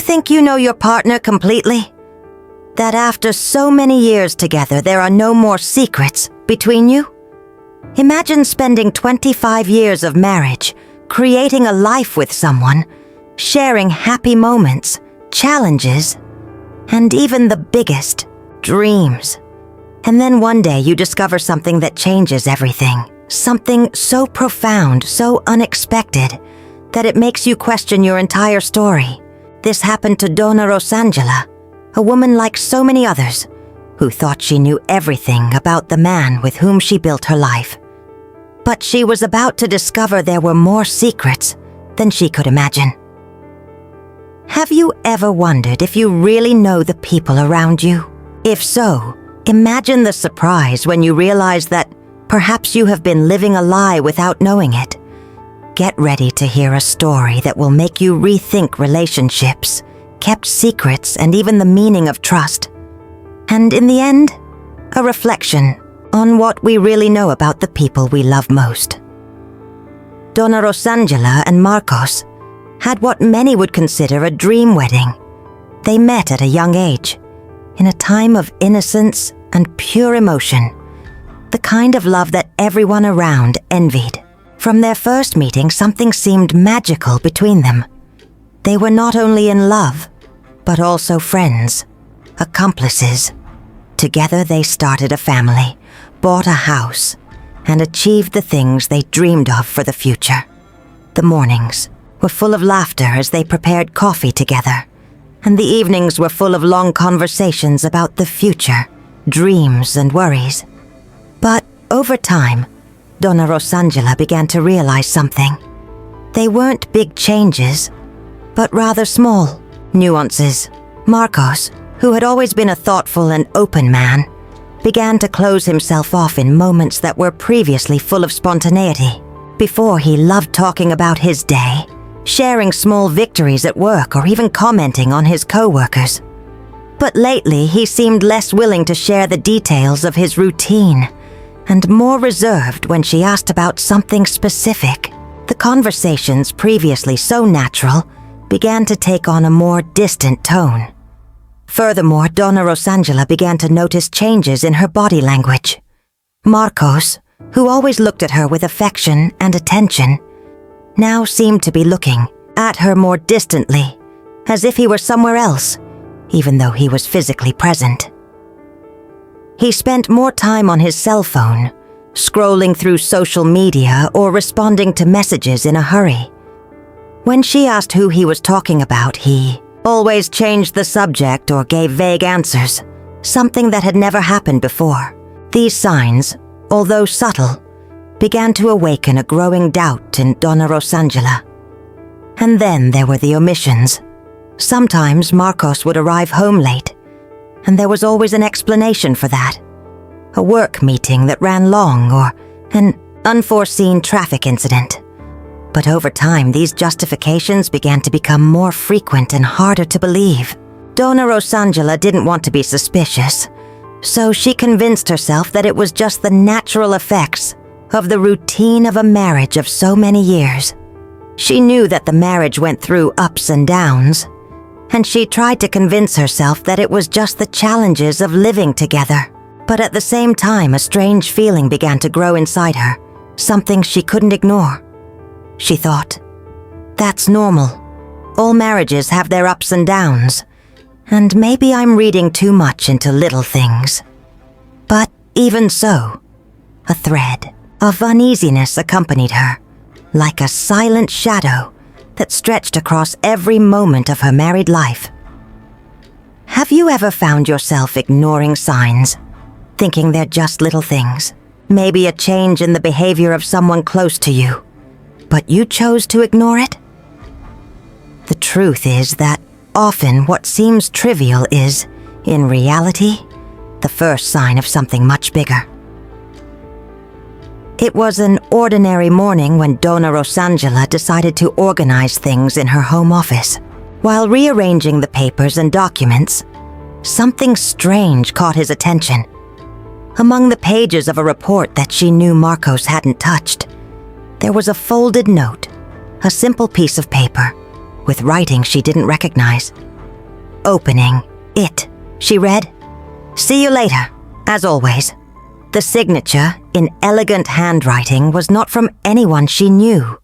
you think you know your partner completely? That after so many years together, there are no more secrets between you? Imagine spending 25 years of marriage, creating a life with someone, sharing happy moments, challenges, and even the biggest, dreams. And then one day you discover something that changes everything. Something so profound, so unexpected, that it makes you question your entire story. This happened to Dona Rosangela, a woman like so many others, who thought she knew everything about the man with whom she built her life. But she was about to discover there were more secrets than she could imagine. Have you ever wondered if you really know the people around you? If so, imagine the surprise when you realize that perhaps you have been living a lie without knowing it. Get ready to hear a story that will make you rethink relationships, kept secrets, and even the meaning of trust. And in the end, a reflection on what we really know about the people we love most. Dona Rosangela and Marcos had what many would consider a dream wedding. They met at a young age, in a time of innocence and pure emotion, the kind of love that everyone around envied. From their first meeting, something seemed magical between them. They were not only in love, but also friends, accomplices. Together they started a family, bought a house, and achieved the things they dreamed of for the future. The mornings were full of laughter as they prepared coffee together, and the evenings were full of long conversations about the future, dreams and worries. But over time, Dona Rosangela began to realize something. They weren't big changes, but rather small nuances. Marcos, who had always been a thoughtful and open man, began to close himself off in moments that were previously full of spontaneity. Before, he loved talking about his day, sharing small victories at work, or even commenting on his co-workers. But lately, he seemed less willing to share the details of his routine, and more reserved when she asked about something specific. The conversations, previously so natural, began to take on a more distant tone. Furthermore, Dona Rosangela began to notice changes in her body language. Marcos, who always looked at her with affection and attention, now seemed to be looking at her more distantly, as if he were somewhere else, even though he was physically present. He spent more time on his cell phone, scrolling through social media or responding to messages in a hurry. When she asked who he was talking about, he always changed the subject or gave vague answers, something that had never happened before. These signs, although subtle, began to awaken a growing doubt in Dona Rosangela. And then there were the omissions. Sometimes Marcos would arrive home late, and there was always an explanation for that. A work meeting that ran long, or an unforeseen traffic incident. But over time, these justifications began to become more frequent and harder to believe. Dona Rosangela didn't want to be suspicious, so she convinced herself that it was just the natural effects of the routine of a marriage of so many years. She knew that the marriage went through ups and downs, and she tried to convince herself that it was just the challenges of living together. But at the same time, a strange feeling began to grow inside her, something she couldn't ignore. She thought, that's normal. All marriages have their ups and downs, and maybe I'm reading too much into little things. But even so, a thread of uneasiness accompanied her, like a silent shadow that stretched across every moment of her married life. Have you ever found yourself ignoring signs, thinking they're just little things? Maybe a change in the behavior of someone close to you, but you chose to ignore it? The truth is that often what seems trivial is, in reality, the first sign of something much bigger. It was an ordinary morning when Dona Rosangela decided to organize things in her home office. While rearranging the papers and documents, something strange caught his attention. Among the pages of a report that she knew Marcos hadn't touched, there was a folded note, a simple piece of paper, with writing she didn't recognize. opening. It, she read. See you later, as always. The signature, in elegant handwriting, was not from anyone she knew.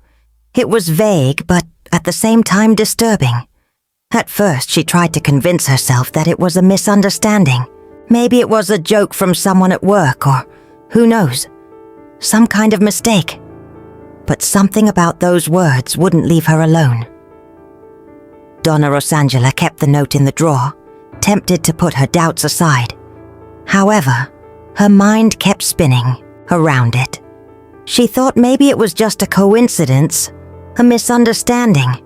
It was vague, but at the same time disturbing. At first, she tried to convince herself that it was a misunderstanding. Maybe it was a joke from someone at work, or who knows, some kind of mistake. But something about those words wouldn't leave her alone. Dona Rosangela kept the note in the drawer, tempted to put her doubts aside. However, her mind kept spinning around it. She thought maybe it was just a coincidence, a misunderstanding,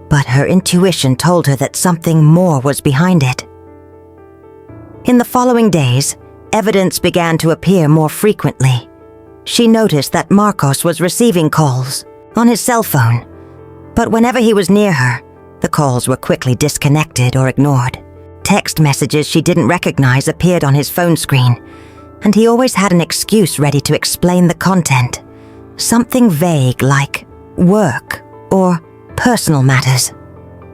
but her intuition told her that something more was behind it. In the following days, evidence began to appear more frequently. She noticed that Marcos was receiving calls on his cell phone, but whenever he was near her, the calls were quickly disconnected or ignored. Text messages she didn't recognize appeared on his phone screen, and he always had an excuse ready to explain the content. Something vague like work or personal matters.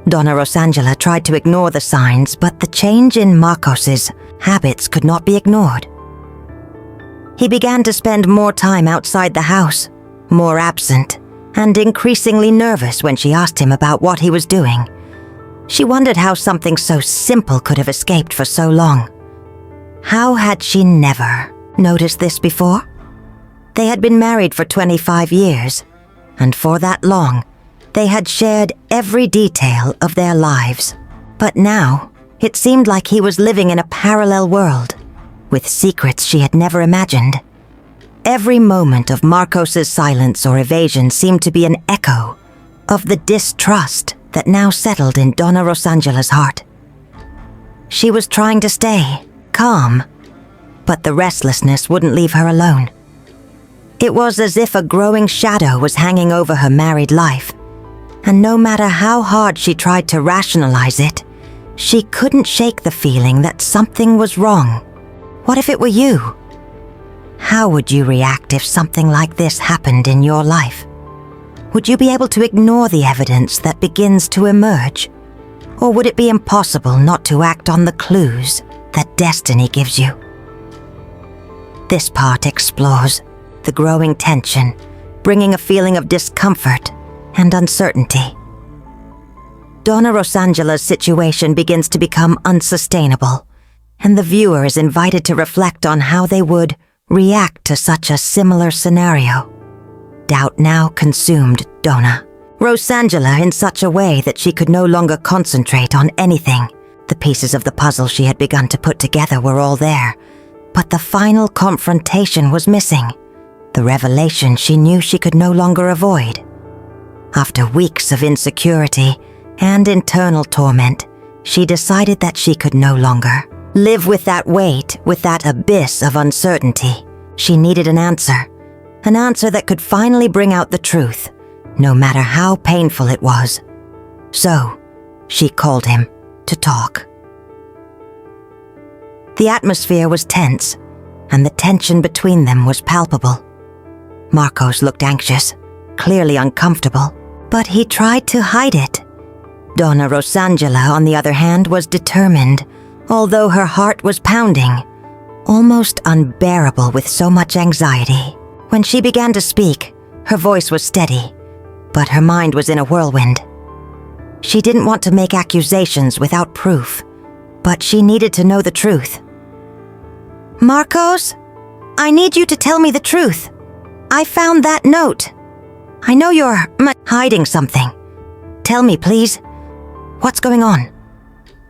Dona Rosangela tried to ignore the signs, but the change in Marcos's habits could not be ignored. He began to spend more time outside the house, more absent, and increasingly nervous when she asked him about what he was doing. She wondered how something so simple could have escaped for so long. How had she never noticed this before? They had been married for 25 years, and for that long, they had shared every detail of their lives. But now, it seemed like he was living in a parallel world, with secrets she had never imagined. Every moment of Marcos's silence or evasion seemed to be an echo of the distrust that now settled in Dona Rosangela's heart. She was trying to stay calm, but the restlessness wouldn't leave her alone. It was as if a growing shadow was hanging over her married life, and no matter how hard she tried to rationalize it, she couldn't shake the feeling that something was wrong. What if it were you? How would you react if something like this happened in your life? Would you be able to ignore the evidence that begins to emerge? Or would it be impossible not to act on the clues that destiny gives you? This part explores the growing tension, bringing a feeling of discomfort and uncertainty. Dona Rosangela's situation begins to become unsustainable, and the viewer is invited to reflect on how they would react to such a similar scenario. Doubt now consumed Dona Rosangela in such a way that she could no longer concentrate on anything. The pieces of the puzzle she had begun to put together were all there, but the final confrontation was missing, the revelation she knew she could no longer avoid. After weeks of insecurity and internal torment, she decided that she could no longer live with that weight, with that abyss of uncertainty. She needed an answer that could finally bring out the truth, no matter how painful it was. So, she called him to talk. The atmosphere was tense, and the tension between them was palpable. Marcos looked anxious, clearly uncomfortable, but he tried to hide it. Dona Rosangela, on the other hand, was determined, although her heart was pounding, almost unbearable with so much anxiety. When she began to speak, her voice was steady, but her mind was in a whirlwind. She didn't want to make accusations without proof, but she needed to know the truth. Marcos, I need you to tell me the truth. I found that note. I know you're hiding something. Tell me, please. What's going on?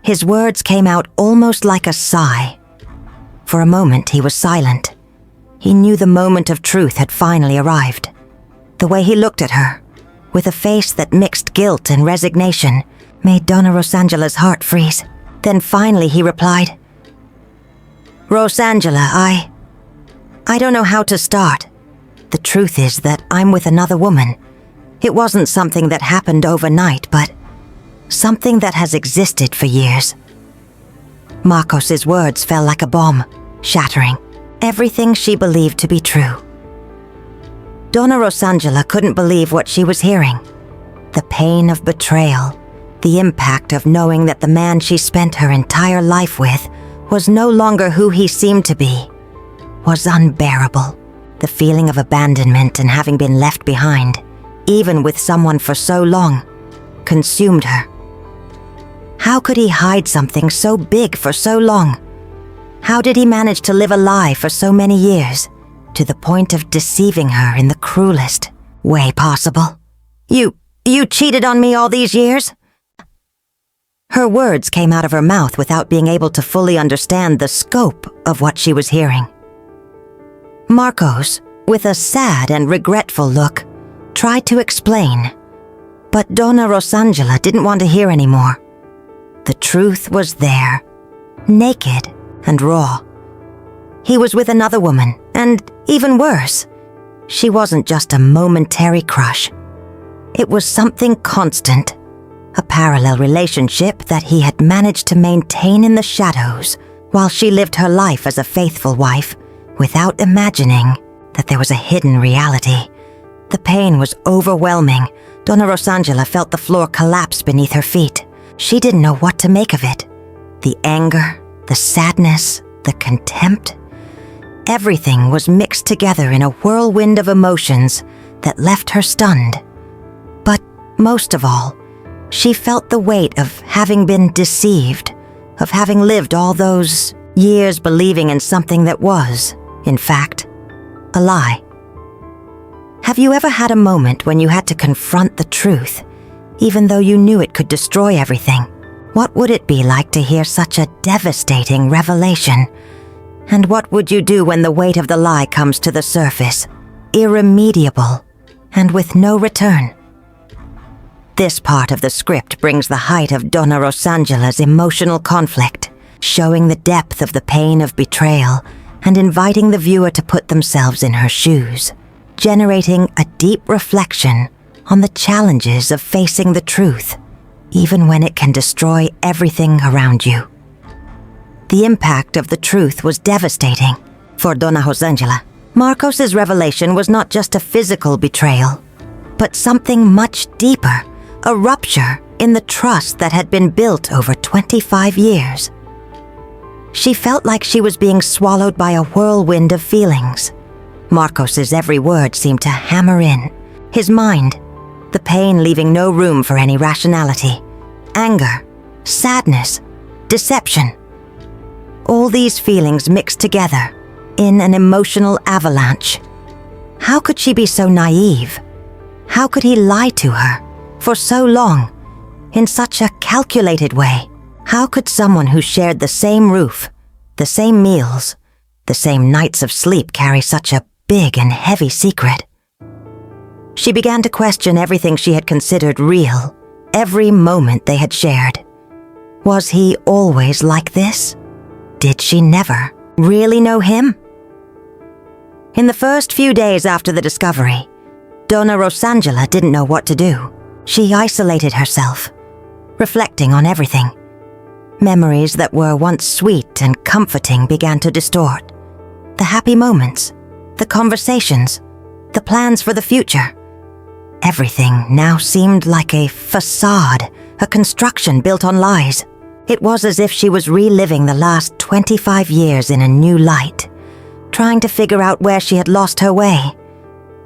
His words came out almost like a sigh. For a moment, he was silent. He knew the moment of truth had finally arrived. The way he looked at her, with a face that mixed guilt and resignation, made Dona Rosangela's heart freeze. Then finally he replied, Rosangela, I don't know how to start. The truth is that I'm with another woman. It wasn't something that happened overnight, but something that has existed for years. Marcos's words fell like a bomb, shattering everything she believed to be true. Dona Rosangela couldn't believe what she was hearing. The pain of betrayal, The impact of knowing that the man she spent her entire life with was no longer who he seemed to be was unbearable. The feeling of abandonment and having been left behind, even with someone for so long, consumed her. How could he hide something so big for so long? How did he manage to live a lie for so many years, to the point of deceiving her in the cruelest way possible? You cheated on me all these years? Her words came out of her mouth without being able to fully understand the scope of what she was hearing. Marcos, with a sad and regretful look, tried to explain, but Dona Rosangela didn't want to hear anymore. The truth was there, naked and raw. He was with another woman, and even worse, she wasn't just a momentary crush. It was something constant, a parallel relationship that he had managed to maintain in the shadows while she lived her life as a faithful wife, without imagining that there was a hidden reality. The pain was overwhelming. Dona Rosangela felt the floor collapse beneath her feet. She didn't know what to make of it. The anger, the sadness, the contempt. Everything was mixed together in a whirlwind of emotions that left her stunned. But most of all, she felt the weight of having been deceived, of having lived all those years believing in something that was, in fact, a lie. Have you ever had a moment when you had to confront the truth, even though you knew it could destroy everything? What would it be like to hear such a devastating revelation? And what would you do when the weight of the lie comes to the surface, irremediable, and with no return? This part of the script brings the height of Dona Rosangela's emotional conflict, showing the depth of the pain of betrayal and inviting the viewer to put themselves in her shoes, generating a deep reflection on the challenges of facing the truth, even when it can destroy everything around you. The impact of the truth was devastating for Dona Rosangela. Marcos's revelation was not just a physical betrayal, but something much deeper, a rupture in the trust that had been built over 25 years. She felt like she was being swallowed by a whirlwind of feelings. Marcos's every word seemed to hammer in. His mind, the pain leaving no room for any rationality. Anger, sadness, deception. All these feelings mixed together in an emotional avalanche. How could she be so naive? How could he lie to her for so long, in such a calculated way? How could someone who shared the same roof, the same meals, the same nights of sleep carry such a big and heavy secret? She began to question everything she had considered real, every moment they had shared. Was he always like this? Did she never really know him? In the first few days after the discovery, Dona Rosangela didn't know what to do. She isolated herself, reflecting on everything. Memories that were once sweet and comforting began to distort. The happy moments, the conversations, the plans for the future. Everything now seemed like a facade, a construction built on lies. It was as if she was reliving the last 25 years in a new light, trying to figure out where she had lost her way,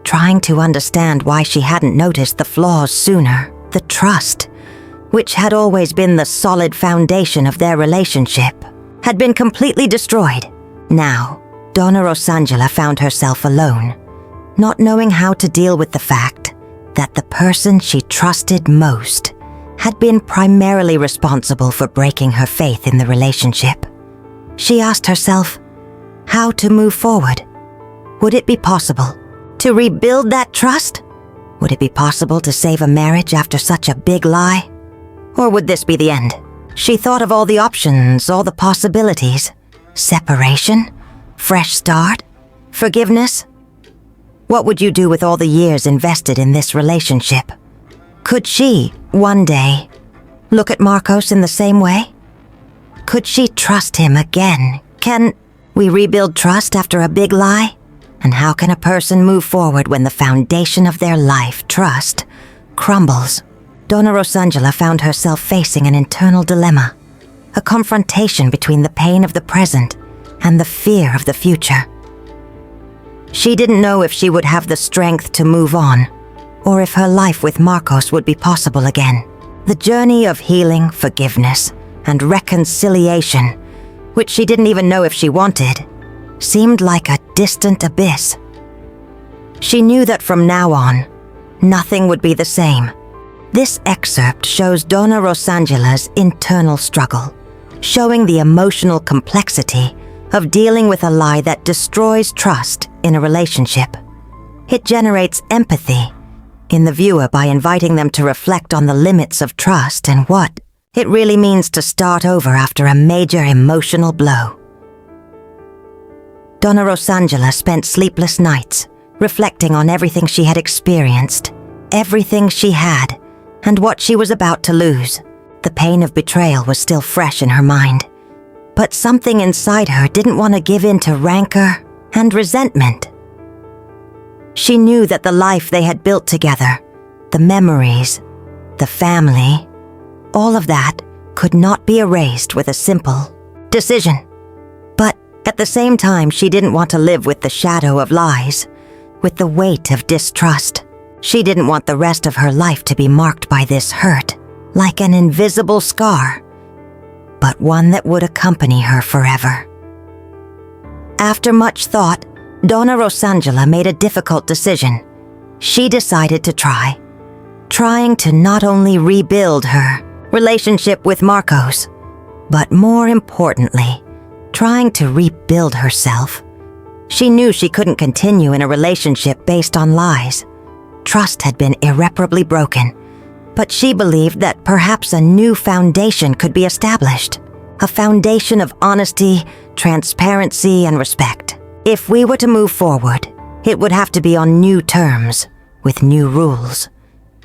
trying to understand why she hadn't noticed the flaws sooner, the trust, which had always been the solid foundation of their relationship, had been completely destroyed. Now, Dona Rosangela found herself alone, not knowing how to deal with the fact that the person she trusted most had been primarily responsible for breaking her faith in the relationship. She asked herself how to move forward. Would it be possible to rebuild that trust? Would it be possible to save a marriage after such a big lie? Or would this be the end? She thought of all the options, all the possibilities. Separation? Fresh start? Forgiveness? What would you do with all the years invested in this relationship? Could she, one day, look at Marcos in the same way? Could she trust him again? Can we rebuild trust after a big lie? And how can a person move forward when the foundation of their life, trust, crumbles? Dona Rosangela found herself facing an internal dilemma, a confrontation between the pain of the present and the fear of the future. She didn't know if she would have the strength to move on, or if her life with Marcos would be possible again. The journey of healing, forgiveness, and reconciliation, which she didn't even know if she wanted, seemed like a distant abyss. She knew that from now on, nothing would be the same. This excerpt shows Dona Rosangela's internal struggle, showing the emotional complexity of dealing with a lie that destroys trust in a relationship. It generates empathy in the viewer by inviting them to reflect on the limits of trust and what it really means to start over after a major emotional blow. Dona Rosangela spent sleepless nights reflecting on everything she had experienced, everything she had, and what she was about to lose. The pain of betrayal was still fresh in her mind, but something inside her didn't want to give in to rancor and resentment. She knew that the life they had built together, the memories, the family, all of that could not be erased with a simple decision. But at the same time, she didn't want to live with the shadow of lies, with the weight of distrust. She didn't want the rest of her life to be marked by this hurt, like an invisible scar, but one that would accompany her forever. After much thought, Dona Rosangela made a difficult decision. She decided to trying to not only rebuild her relationship with Marcos, but more importantly, trying to rebuild herself. She knew she couldn't continue in a relationship based on lies. Trust had been irreparably broken, but she believed that perhaps a new foundation could be established, a foundation of honesty, transparency, and respect. If we were to move forward, it would have to be on new terms, with new rules,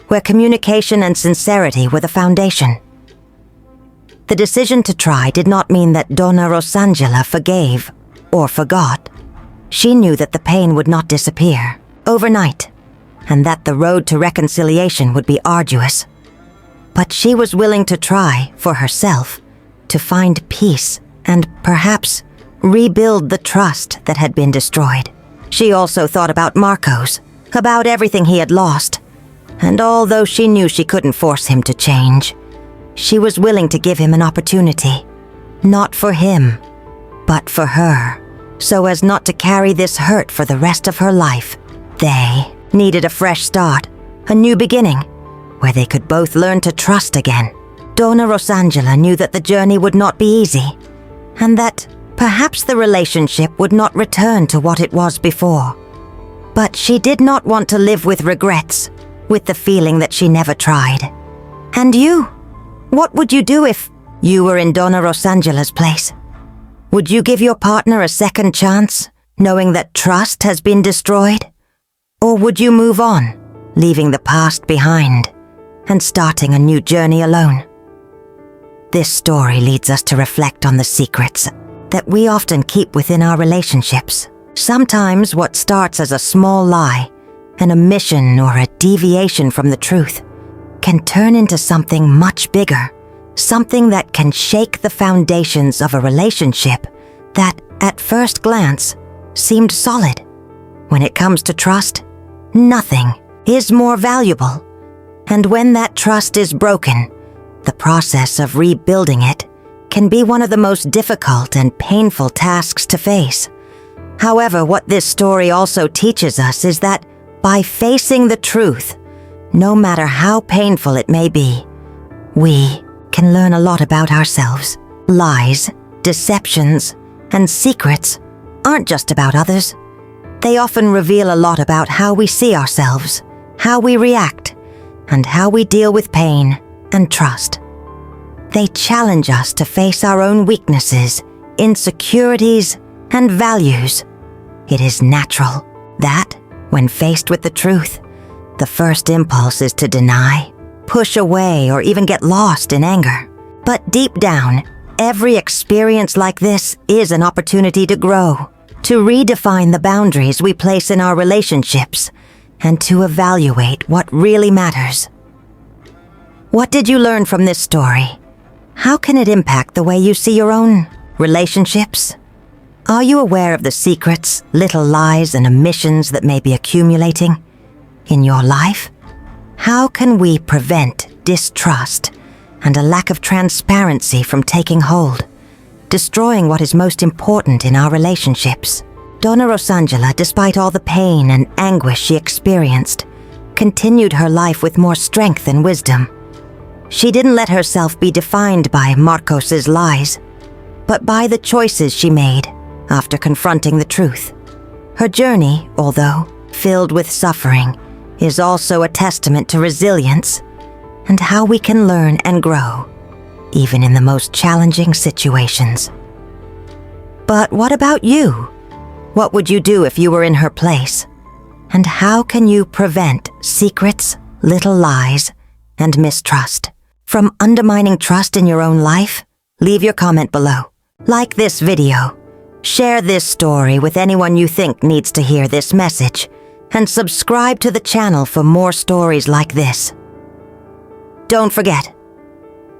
where communication and sincerity were the foundation. The decision to try did not mean that Dona Rosangela forgave or forgot. She knew that the pain would not disappear overnight, and that the road to reconciliation would be arduous. But she was willing to try, for herself, to find peace and perhaps rebuild the trust that had been destroyed. She also thought about Marcos, about everything he had lost, and although she knew she couldn't force him to change, she was willing to give him an opportunity, not for him, but for her, so as not to carry this hurt for the rest of her life. They needed a fresh start, a new beginning, where they could both learn to trust again. Dona Rosangela knew that the journey would not be easy, and that perhaps the relationship would not return to what it was before. But she did not want to live with regrets, with the feeling that she never tried. And you? What would you do if you were in Dona Rosangela's place? Would you give your partner a second chance, knowing that trust has been destroyed? Or would you move on, leaving the past behind, and starting a new journey alone? This story leads us to reflect on the secrets that we often keep within our relationships. Sometimes what starts as a small lie, an omission or a deviation from the truth, can turn into something much bigger, something that can shake the foundations of a relationship that, at first glance, seemed solid. When it comes to trust, nothing is more valuable. And when that trust is broken, the process of rebuilding it can be one of the most difficult and painful tasks to face. However, what this story also teaches us is that by facing the truth, no matter how painful it may be, we can learn a lot about ourselves. Lies, deceptions, and secrets aren't just about others. They often reveal a lot about how we see ourselves, how we react, and how we deal with pain and trust. They challenge us to face our own weaknesses, insecurities, and values. It is natural that, when faced with the truth, the first impulse is to deny, push away, or even get lost in anger. But deep down, every experience like this is an opportunity to grow, to redefine the boundaries we place in our relationships, and to evaluate what really matters. What did you learn from this story? How can it impact the way you see your own relationships? Are you aware of the secrets, little lies, and omissions that may be accumulating in your life? How can we prevent distrust and a lack of transparency from taking hold, destroying what is most important in our relationships? Dona Rosangela, despite all the pain and anguish she experienced, continued her life with more strength and wisdom. She didn't let herself be defined by Marcos's lies, but by the choices she made after confronting the truth. Her journey, although filled with suffering, is also a testament to resilience and how we can learn and grow, even in the most challenging situations. But what about you? What would you do if you were in her place? And how can you prevent secrets, little lies, and mistrust from undermining trust in your own life? Leave your comment below. Like this video. Share this story with anyone you think needs to hear this message. And subscribe to the channel for more stories like this. Don't forget,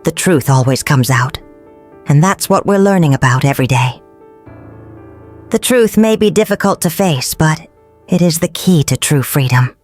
the truth always comes out. And that's what we're learning about every day. The truth may be difficult to face, but it is the key to true freedom.